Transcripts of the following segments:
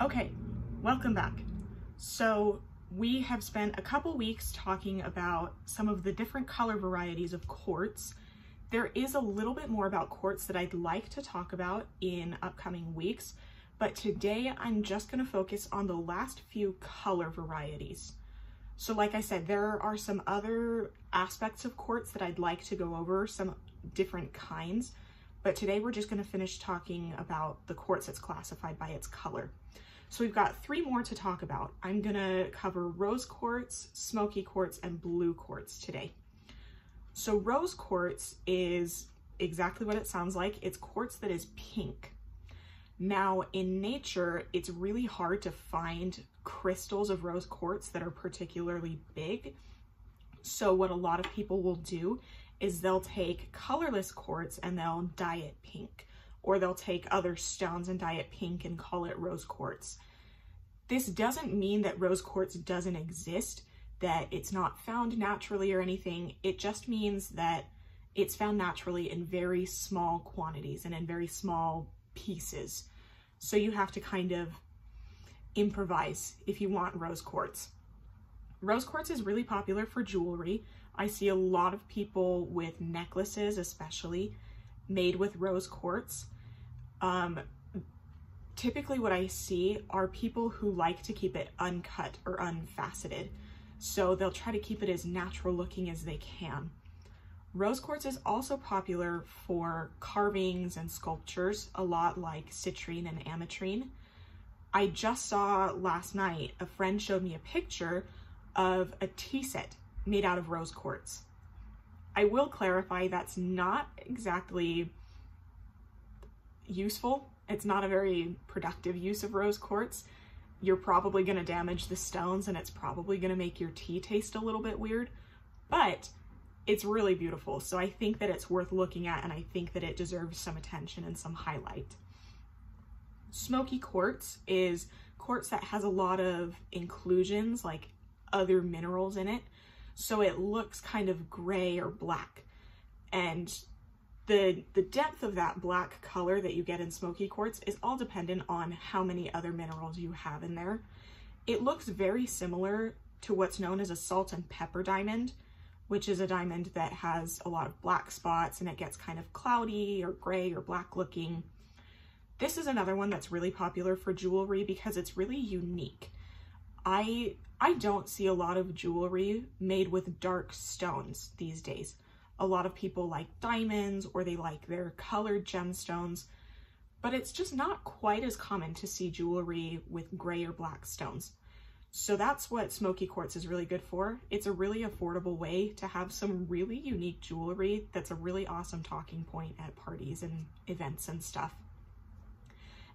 Okay, welcome back. So we have spent a couple weeks talking about some of the different color varieties of quartz. There is a little bit more about quartz that I'd like to talk about in upcoming weeks, but today I'm just going to focus on the last few color varieties. So like I said, there are some other aspects of quartz that I'd like to go over, some different kinds, but today we're just going to finish talking about the quartz that's classified by its color. So we've got three more to talk about. I'm going to cover rose quartz, smoky quartz, and blue quartz today. So rose quartz is exactly what it sounds like. It's quartz that is pink. Now in nature, it's really hard to find crystals of rose quartz that are particularly big. So what a lot of people will do is they'll take colorless quartz and they'll dye it pink, or they'll take other stones and dye it pink and call it rose quartz. This doesn't mean that rose quartz doesn't exist, that it's not found naturally or anything. It just means that it's found naturally in very small quantities and in very small pieces. So you have to kind of improvise if you want rose quartz. Rose quartz is really popular for jewelry. I see a lot of people with necklaces, especially, made with rose quartz. Typically what I see are people who like to keep it uncut or unfaceted. So they'll try to keep it as natural looking as they can. Rose quartz is also popular for carvings and sculptures, a lot like citrine and ametrine. I just saw last night, a friend showed me a picture of a tea set made out of rose quartz. I will clarify that's not exactly useful. It's not a very productive use of rose quartz. You're probably going to damage the stones and it's probably going to make your tea taste a little bit weird, but it's really beautiful. So I think that it's worth looking at, and I think that it deserves some attention and some highlight. Smoky quartz is quartz that has a lot of inclusions, like other minerals in it. So it looks kind of gray or black. And the depth of that black color that you get in smoky quartz is all dependent on how many other minerals you have in there. It looks very similar to what's known as a salt and pepper diamond, which is a diamond that has a lot of black spots and it gets kind of cloudy or gray or black looking. This is another one that's really popular for jewelry because it's really unique. I don't see a lot of jewelry made with dark stones these days. A lot of people like diamonds or they like their colored gemstones, but it's just not quite as common to see jewelry with gray or black stones. So that's what smoky quartz is really good for. It's a really affordable way to have some really unique jewelry that's a really awesome talking point at parties and events and stuff.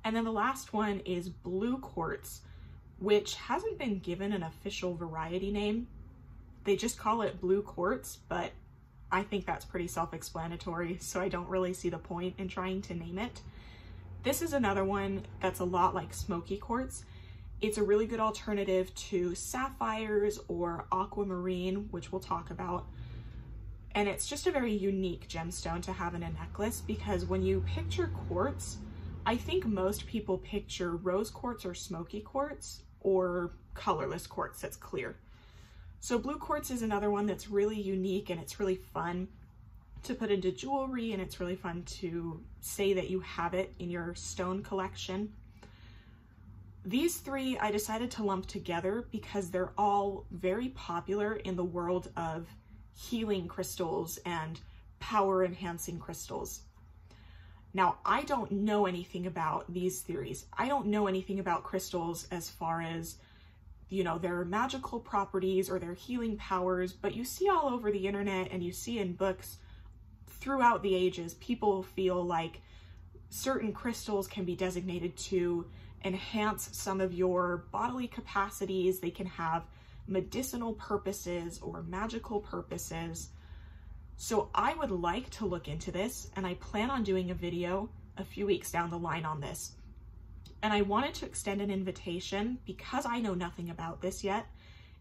And then the last one is blue quartz, which hasn't been given an official variety name. They just call it blue quartz, but I think that's pretty self-explanatory, so I don't really see the point in trying to name it. This is another one that's a lot like smoky quartz. It's a really good alternative to sapphires or aquamarine, which we'll talk about. And it's just a very unique gemstone to have in a necklace, because when you picture quartz, I think most people picture rose quartz or smoky quartz or colorless quartz that's clear. So blue quartz is another one that's really unique, and it's really fun to put into jewelry, and it's really fun to say that you have it in your stone collection. These three I decided to lump together because they're all very popular in the world of healing crystals and power enhancing crystals. Now, I don't know anything about these theories. I don't know anything about crystals as far as, you know, their magical properties or their healing powers, but you see all over the internet and you see in books throughout the ages, people feel like certain crystals can be designated to enhance some of your bodily capacities. They can have medicinal purposes or magical purposes. So I would like to look into this, and I plan on doing a video a few weeks down the line on this. And I wanted to extend an invitation, because I know nothing about this yet.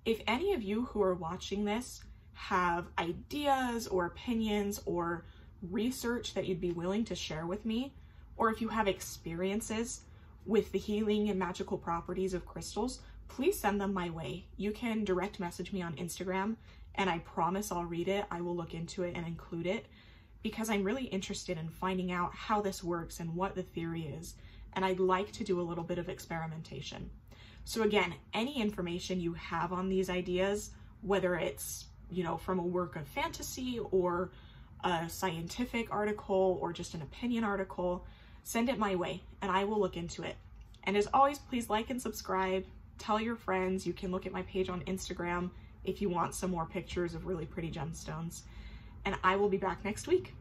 If any of you who are watching this have ideas or opinions or research that you'd be willing to share with me, or if you have experiences with the healing and magical properties of crystals, please send them my way. You can direct message me on Instagram, and I promise I'll read it. I will look into it and include it, because I'm really interested in finding out how this works and what the theory is, and I'd like to do a little bit of experimentation. So again, any information you have on these ideas, whether it's, you know, from a work of fantasy or a scientific article or just an opinion article, send it my way and I will look into it. And as always, please like and subscribe, tell your friends. You can look at my page on Instagram if you want some more pictures of really pretty gemstones. And I will be back next week.